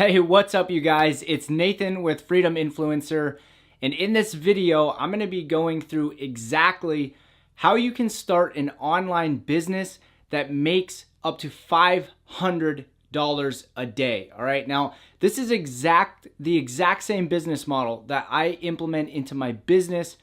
Hey, what's up you guys? It's Nathan with Freedom Influencer, and in this video, I'm going to be going through exactly how you can start an online business that makes up to $500 a day. All right. Now, this is the exact same business model that I implement into my business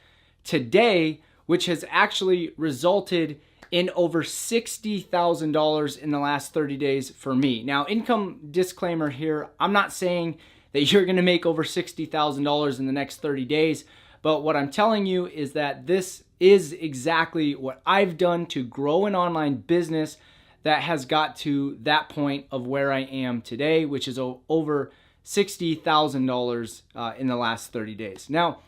today, which has actually resulted in over $60,000 in the last 30 days for me. Now, income disclaimer here, I'm not saying that you're gonna make over $60,000 in the next 30 days, but what I'm telling you is that this is exactly what I've done to grow an online business that has got to that point of where I am today, which is over $60,000 in the last 30 days. Now,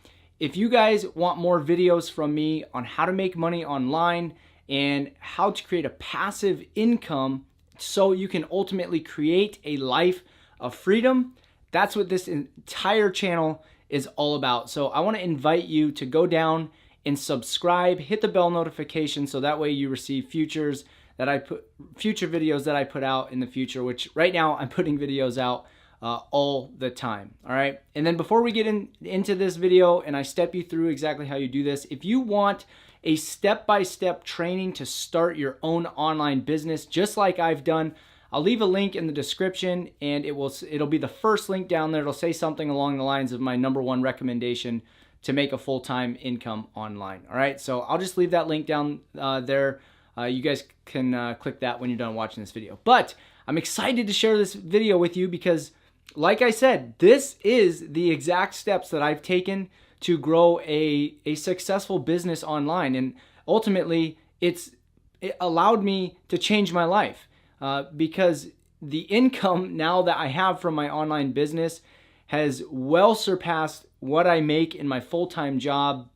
if you guys want more videos from me on how to make money online and how to create a passive income so you can ultimately create a life of freedom, that's what this entire channel is all about. So I want to invite you to go down and subscribe, hit the bell notification so that way you receive future videos that I put out in the future, which right now I'm putting videos out all the time. All right. And then before we get into this video and I step you through exactly how you do this, if you want a step-by-step training to start your own online business, just like I've done, I'll leave a link in the description and it'll be the first link down there. It'll say something along the lines of my #1 recommendation to make a full-time income online. All right. So I'll just leave that link down there. You guys can click that when you're done watching this video. But I'm excited to share this video with you because, like I said, this is the exact steps that I've taken to grow a successful business online. And ultimately, it allowed me to change my life because the income now that I have from my online business has well surpassed what I make in my full-time job.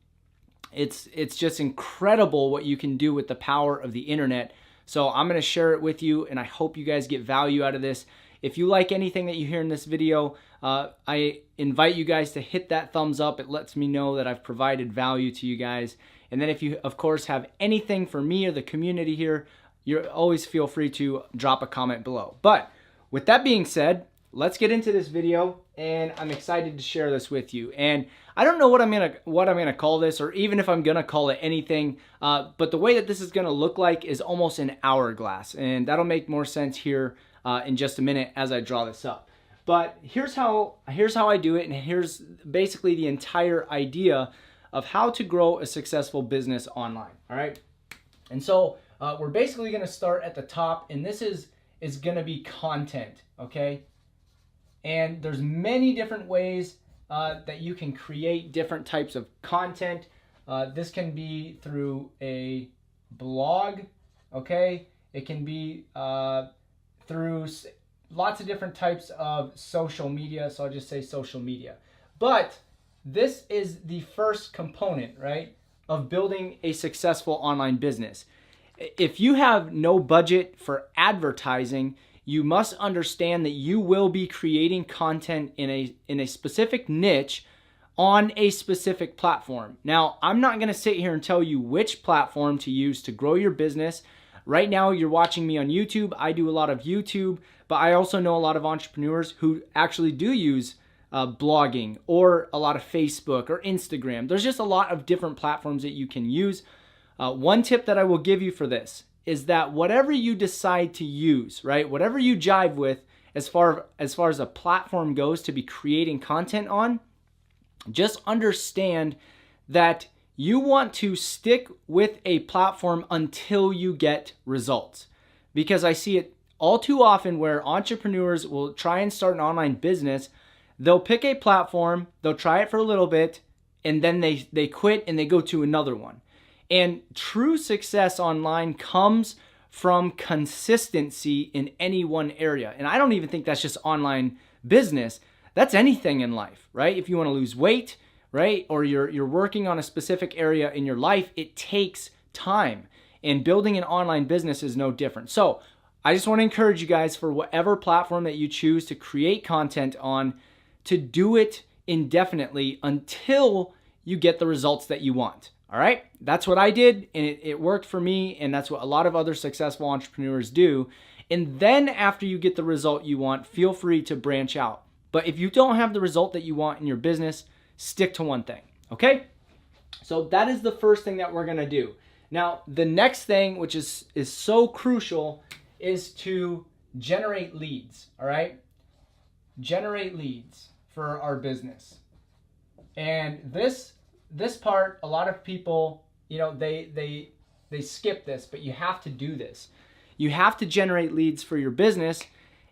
It's just incredible what you can do with the power of the internet. So I'm going to share it with you, and I hope you guys get value out of this. If you like anything that you hear in this video, I invite you guys to hit that thumbs up. It lets me know that I've provided value to you guys. And then if you, of course, have anything for me or the community here, you always feel free to drop a comment below. But with that being said, let's get into this video, and I'm excited to share this with you. And I don't know what I'm gonna call this, or even if I'm gonna call it anything, but the way that this is gonna look like is almost an hourglass, and that'll make more sense here in just a minute as I draw this up. But here's how I do it, and here's basically the entire idea of how to grow a successful business online. All right, and so we're basically gonna start at the top, and this is gonna be content. Okay. And there's many different ways that you can create different types of content. This can be through a blog, okay? It can be through lots of different types of social media, so I'll just say social media. But this is the first component, right, of building a successful online business. If you have no budget for advertising, you must understand that you will be creating content in a specific niche on a specific platform. Now, I'm not going to sit here and tell you which platform to use to grow your business. Right now, you're watching me on YouTube. I do a lot of YouTube, but I also know a lot of entrepreneurs who actually do use blogging or a lot of Facebook or Instagram. There's just a lot of different platforms that you can use. One tip that I will give you for this is that whatever you decide to use, right, whatever you jive with as far as a platform goes to be creating content on, just understand that you want to stick with a platform until you get results. Because I see it all too often where entrepreneurs will try and start an online business, they'll pick a platform, they'll try it for a little bit, and then they quit and they go to another one. And true success online comes from consistency in any one area. And I don't even think that's just online business. That's anything in life, right? If you want to lose weight, right, or you're working on a specific area in your life, it takes time. And building an online business is no different. So I just want to encourage you guys, for whatever platform that you choose to create content on, to do it indefinitely until you get the results that you want. All right, that's what I did, and it worked for me, and that's what a lot of other successful entrepreneurs do. And then after you get the result you want, feel free to branch out. But if you don't have the result that you want in your business, stick to one thing, okay? So that is the first thing that we're gonna do. Now, the next thing, which is so crucial, is to generate leads, all right? Generate leads for our business. And this part, a lot of people, they skip this, but you have to do this. You have to generate leads for your business,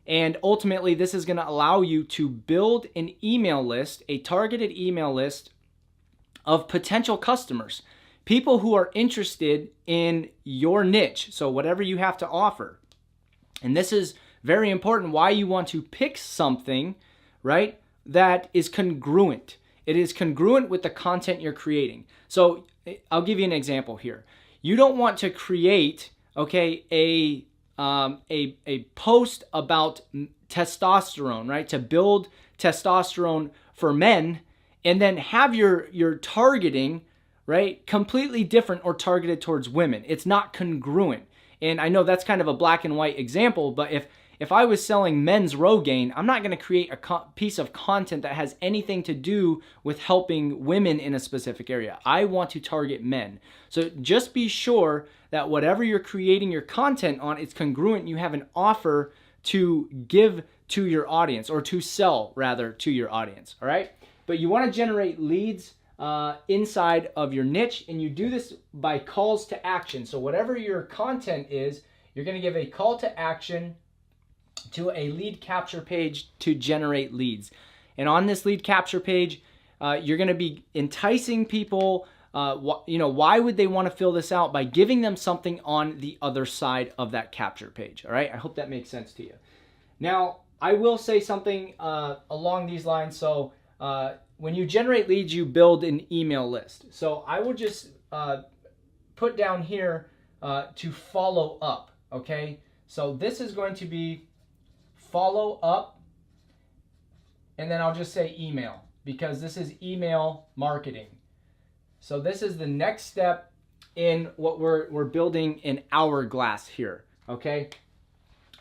and ultimately this is going to allow you to build an email list, a targeted email list of potential customers, people who are interested in your niche, so whatever you have to offer. And this is very important, why you want to pick something, right, that is congruent. It is congruent with the content you're creating. So I'll give you an example here. You don't want to create, okay, a post about testosterone, right, to build testosterone for men, and then have your targeting, right, completely different or targeted towards women. It's not congruent. And I know that's kind of a black and white example, but if I was selling men's Rogaine, I'm not going to create a piece of content that has anything to do with helping women in a specific area. I want to target men. So just be sure that whatever you're creating your content on, it's congruent. You have an offer to give to your audience, or to sell rather to your audience, all right? But you want to generate leads inside of your niche, and you do this by calls to action. So whatever your content is, you're going to give a call to action to a lead capture page to generate leads. And on this lead capture page, you're going to be enticing people. Why would they want to fill this out? By giving them something on the other side of that capture page. All right, I hope that makes sense to you. Now, I will say something along these lines. So when you generate leads, you build an email list. So I will just put down here to follow up, okay? So this is going to be follow up, and then I'll just say email, because this is email marketing. So this is the next step in what we're building an hourglass here, okay?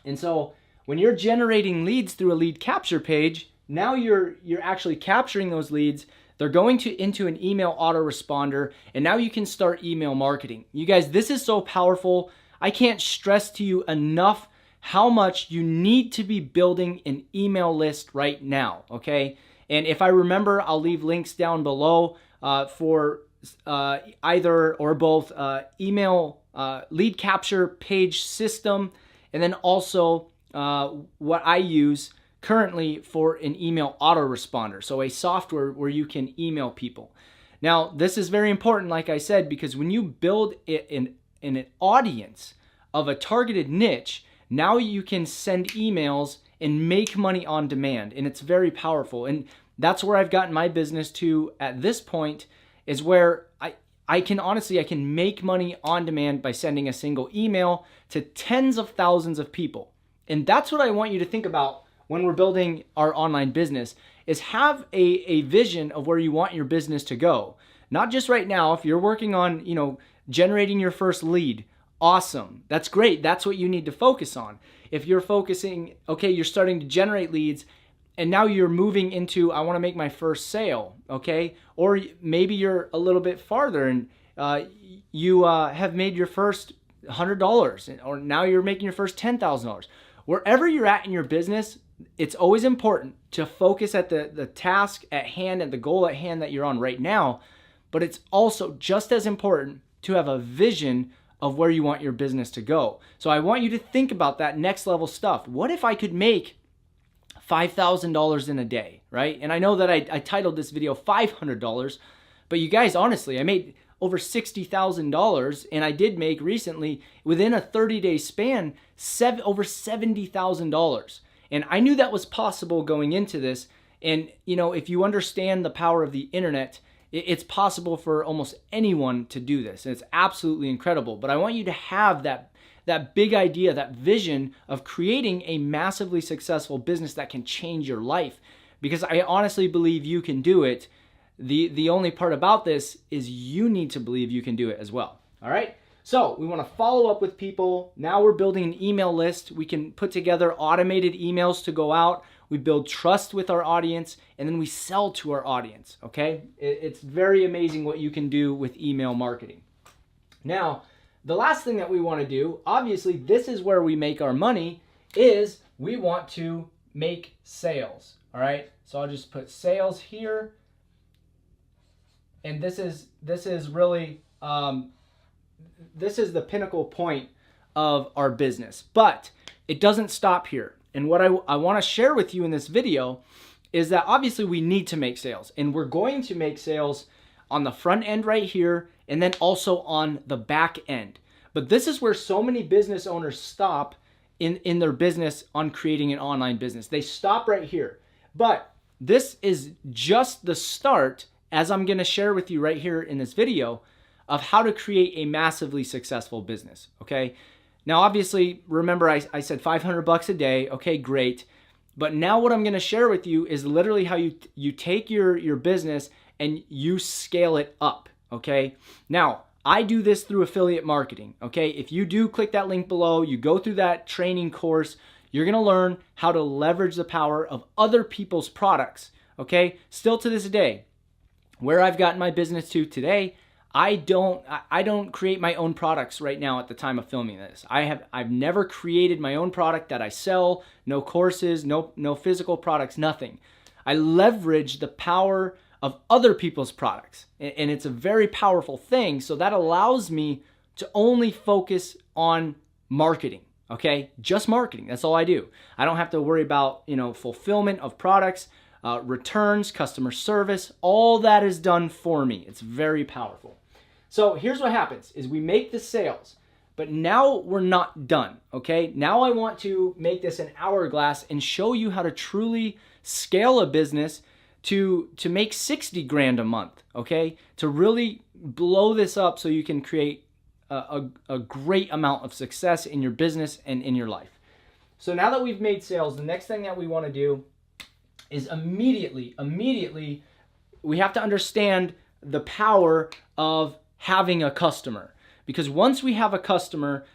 And so when you're generating leads through a lead capture page, now you're actually capturing those leads. They're going into an email autoresponder, and now you can start email marketing. You guys, this is so powerful. I can't stress to you enough how much you need to be building an email list right now, okay? And if I remember, I'll leave links down below for either or both email lead capture page system, and then also what I use currently for an email autoresponder, so a software where you can email people. Now, this is very important, like I said, because when you build an audience of a targeted niche, now you can send emails and make money on demand, and it's very powerful. And that's where I've gotten my business to at this point, is where I can make money on demand by sending a single email to tens of thousands of people. And that's what I want you to think about when we're building our online business, is have a vision of where you want your business to go. Not just right now. If you're working on, generating your first lead, awesome. That's great. That's what you need to focus on. If you're focusing, okay, you're starting to generate leads, and now you're moving into, I want to make my first sale, okay? Or maybe you're a little bit farther and you have made your first $100, or now you're making your first $10,000. Wherever you're at in your business, it's always important to focus at the task at hand and the goal at hand that you're on right now, but it's also just as important to have a vision of where you want your business to go. So I want you to think about that next level stuff. What if I could make $5,000 in a day, right? And I know that I titled this video $500, but you guys, honestly, I made over $60,000, and I did make recently, within a 30-day span, over $70,000. And I knew that was possible going into this. And, if you understand the power of the internet, it's possible for almost anyone to do this. And it's absolutely incredible. But I want you to have that big idea, that vision of creating a massively successful business that can change your life. Because I honestly believe you can do it. The only part about this is you need to believe you can do it as well. All right? So we want to follow up with people. Now we're building an email list. We can put together automated emails to go out. we build trust with our audience, and then we sell to our audience, okay? It's very amazing what you can do with email marketing. Now, the last thing that we want to do, obviously this is where we make our money, is we want to make sales, all right? So I'll just put sales here, and this is really, this is the pinnacle point of our business. But it doesn't stop here. And what I want to share with you in this video is that obviously we need to make sales, and we're going to make sales on the front end right here, and then also on the back end. But this is where so many business owners stop in their business on creating an online business. They stop right here. But this is just the start, as I'm going to share with you right here in this video, of how to create a massively successful business, okay? Now, obviously, remember I said $500 a day. Okay, great. But now what I'm going to share with you is literally how you take your business and you scale it up, okay? Now, I do this through affiliate marketing, okay? If you do click that link below, you go through that training course, you're going to learn how to leverage the power of other people's products, okay? Still to this day, where I've gotten my business to today, I don't create my own products right now at the time of filming this. I've never created my own product that I sell, no courses, no physical products, nothing. I leverage the power of other people's products, and it's a very powerful thing. So that allows me to only focus on marketing, okay? Just marketing, that's all I do. I don't have to worry about, fulfillment of products, returns, customer service, all that is done for me. It's very powerful. So here's what happens is we make the sales, but now we're not done, okay? Now I want to make this an hourglass and show you how to truly scale a business to make 60 grand a month, okay? To really blow this up so you can create a great amount of success in your business and in your life. So now that we've made sales, the next thing that we want to do is immediately, we have to understand the power of having a customer. Because once we have a customer,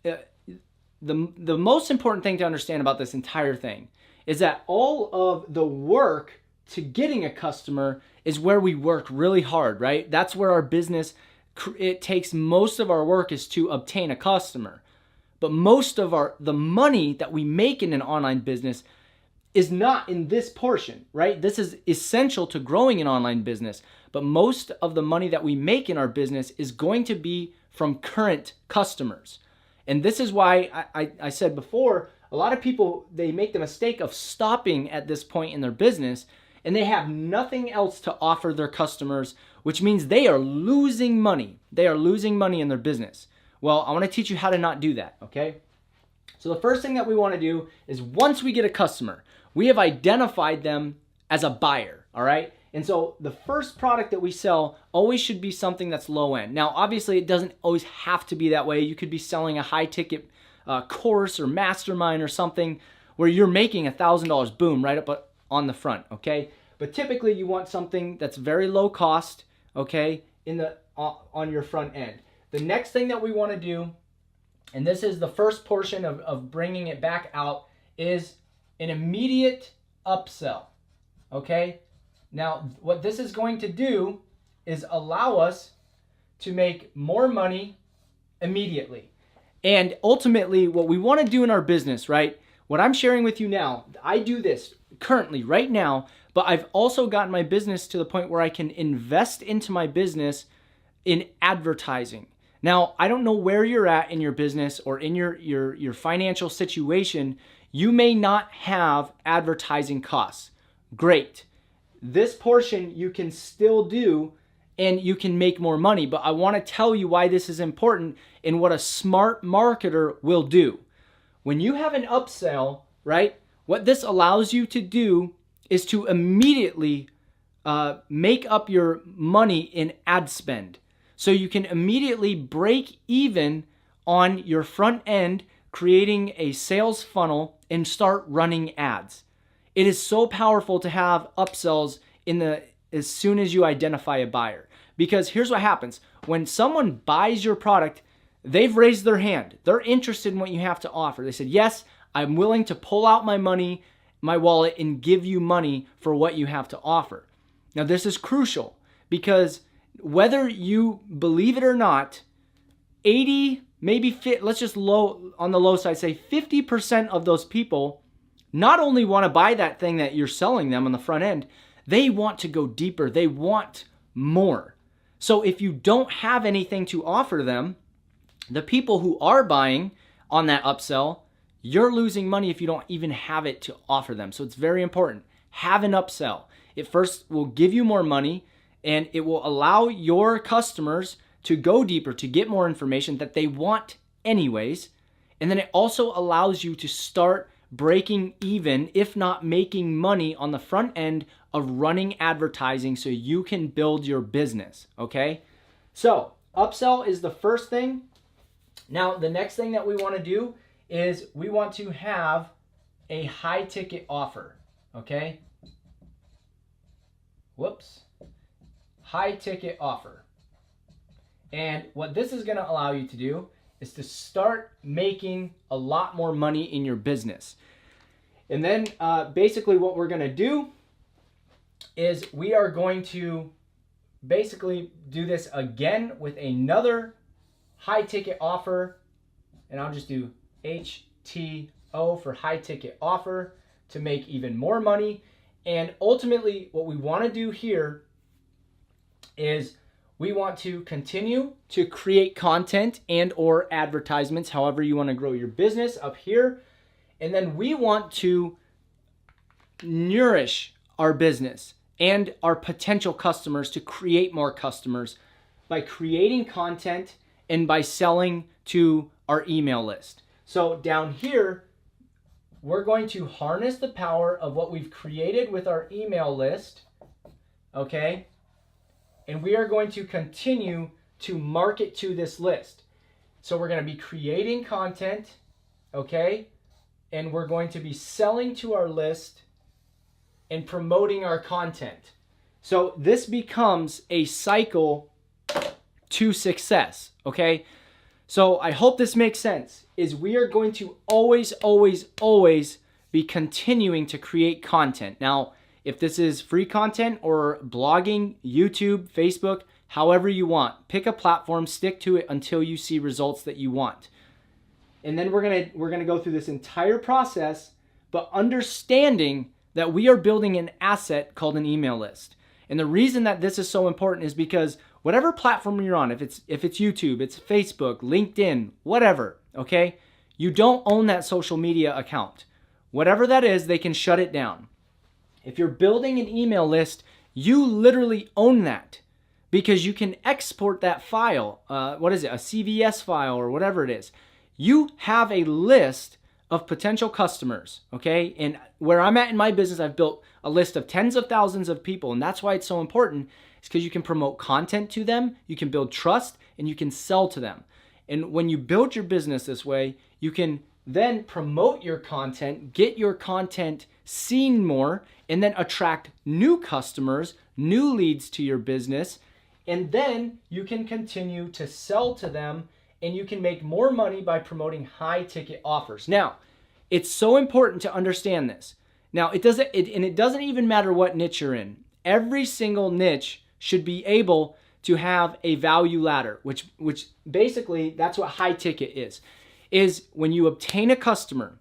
the most important thing to understand about this entire thing is that all of the work to getting a customer is where we work really hard, right? That's where our business, it takes most of our work is to obtain a customer. But most of the money that we make in an online business is not in this portion, right? This is essential to growing an online business, but most of the money that we make in our business is going to be from current customers. And this is why I said before, a lot of people, they make the mistake of stopping at this point in their business, and they have nothing else to offer their customers, which means they are losing money. They are losing money in their business. Well, I want to teach you how to not do that, okay? So the first thing that we want to do is once we get a customer, we have identified them as a buyer, all right? And so the first product that we sell always should be something that's low end. Now, obviously, it doesn't always have to be that way. You could be selling a high ticket course or mastermind or something where you're making $1,000, boom, right up on the front, okay? But typically, you want something that's very low cost, okay, on your front end. The next thing that we want to do, and this is the first portion of bringing it back out, is an immediate upsell, okay? Now, what this is going to do is allow us to make more money immediately. And ultimately, what we want to do in our business, right? What I'm sharing with you now, I do this currently right now, but I've also gotten my business to the point where I can invest into my business in advertising. Now, I don't know where you're at in your business or in your financial situation. You may not have advertising costs. Great. This portion you can still do and you can make more money, but I want to tell you why this is important and what a smart marketer will do. When you have an upsell, right, what this allows you to do is to immediately make up your money in ad spend. So you can immediately break even on your front end, creating a sales funnel and start running ads. It is so powerful to have upsells as soon as you identify a buyer. Because here's what happens. When someone buys your product, they've raised their hand. They're interested in what you have to offer. They said, yes, I'm willing to pull out my money my wallet and give you money for what you have to offer. Now, this is crucial because whether you believe it or not, 80, maybe let's just on the low side say 50% of those people not only want to buy that thing that you're selling them on the front end, they want to go deeper. They want more. So if you don't have anything to offer them, the people who are buying on that upsell, you're losing money if you don't even have it to offer them. So it's very important. Have an upsell. It first will give you more money, and it will allow your customers to go deeper, to get more information that they want anyways. And then it also allows you to start breaking even, if not making money on the front end of running advertising so you can build your business, okay? So upsell is the first thing. Now, the next thing that we want to do is we want to have a high ticket offer, okay? Whoops. High ticket offer. And what this is going to allow you to do is to start making a lot more money in your business. And then basically what we're going to do is we are going to basically do this again with another high ticket offer. And I'll just do HTO for high ticket offer to make even more money. And ultimately what we want to do here is we want to continue to create content and or advertisements, however you want to grow your business up here. And then we want to nourish our business and our potential customers to create more customers by creating content and by selling to our email list. So down here, we're going to harness the power of what we've created with our email list, okay? And we are going to continue to market to this list. So we're going to be creating content, okay? And we're going to be selling to our list and promoting our content. So this becomes a cycle to success, okay? So I hope this makes sense, is we are going to always, always, always be continuing to create content. Now, if this is free content or blogging, YouTube, Facebook, however you want, pick a platform, stick to it until you see results that you want. And then we're gonna go through this entire process, but understanding that we are building an asset called an email list. And the reason that this is so important is because whatever platform you're on, if it's YouTube, it's Facebook, LinkedIn, whatever, okay? You don't own that social media account. Whatever that is, they can shut it down. If you're building an email list, you literally own that because you can export that file. What is it? A CVS file or whatever it is. You have a list of potential customers, okay? And where I'm at in my business, I've built a list of tens of thousands of people. And that's why it's so important. It's because you can promote content to them, you can build trust, and you can sell to them. And when you build your business this way, you can then promote your content, get your content seen more, and then attract new customers, new leads to your business. And then you can continue to sell to them and you can make more money by promoting high ticket offers. Now, it's so important to understand this. Now, it doesn't even matter what niche you're in. Every single niche should be able to have a value ladder, which basically that's what high ticket is when you obtain a customer.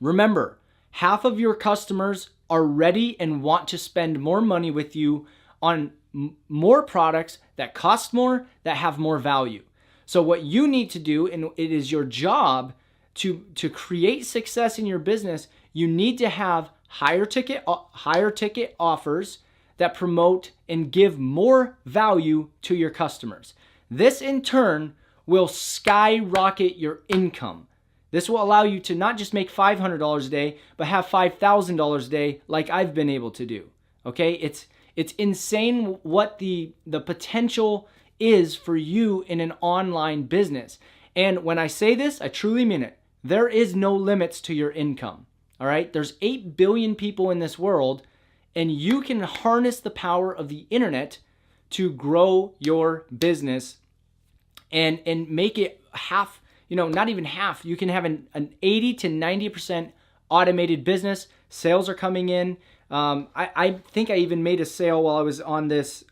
Remember, half of your customers are ready and want to spend more money with you on more products that cost more, that have more value. So what you need to do, and it is your job to create success in your business, you need to have higher ticket offers that promote and give more value to your customers. This in turn will skyrocket your income. This will allow you to not just make $500 a day, but have $5,000 a day like I've been able to do. Okay? It's insane what the potential is for you in an online business. And when I say this, I truly mean it. There is no limits to your income. All right? There's 8 billion people in this world, and you can harness the power of the internet to grow your business and make it half, not even half. You can have an 80 to 90% automated business, Sales are coming in. I think I even made a sale while I was on this.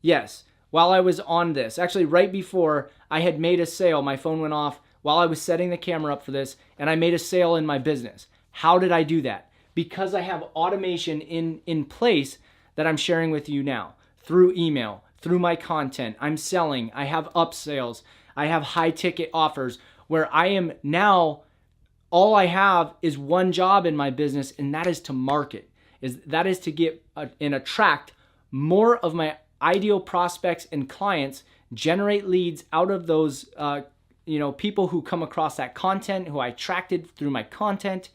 Yes, while I was on this. Actually, right before I had made a sale, my phone went off while I was setting the camera up for this, and I made a sale in my business. How did I do that? Because I have automation in place that I'm sharing with you now through email, through my content. I'm selling. I have upsells. I have high ticket offers where I am now, all I have is one job in my business, and that is to market. That is to get and attract more of my ideal prospects and clients, generate leads out of those people who come across that content, who I attracted through my content,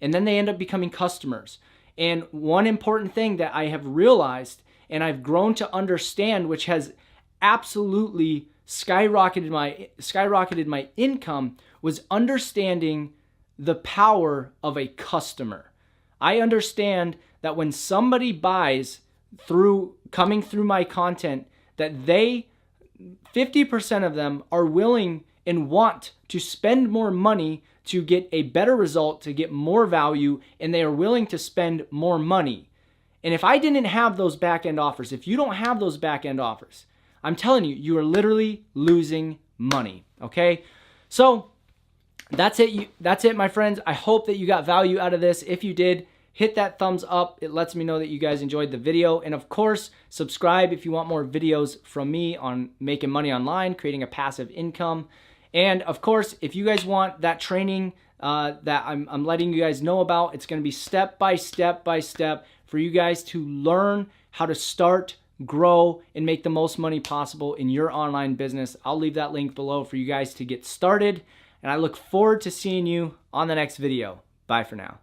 and then they end up becoming customers. And one important thing that I have realized and I've grown to understand, which has absolutely skyrocketed my income, was understanding the power of a customer. I understand that when somebody buys coming through my content, that 50% of them are willing and want to spend more money to get a better result, to get more value, and they are willing to spend more money. And if I didn't have those back-end offers, if you don't have those back-end offers, I'm telling you, you are literally losing money, okay? So that's it, my friends. I hope that you got value out of this. If you did, hit that thumbs up. It lets me know that you guys enjoyed the video. And of course, subscribe if you want more videos from me on making money online, creating a passive income. And of course, if you guys want that training that I'm letting you guys know about, it's going to be step by step for you guys to learn how to start, grow, and make the most money possible in your online business. I'll leave that link below for you guys to get started. And I look forward to seeing you on the next video. Bye for now.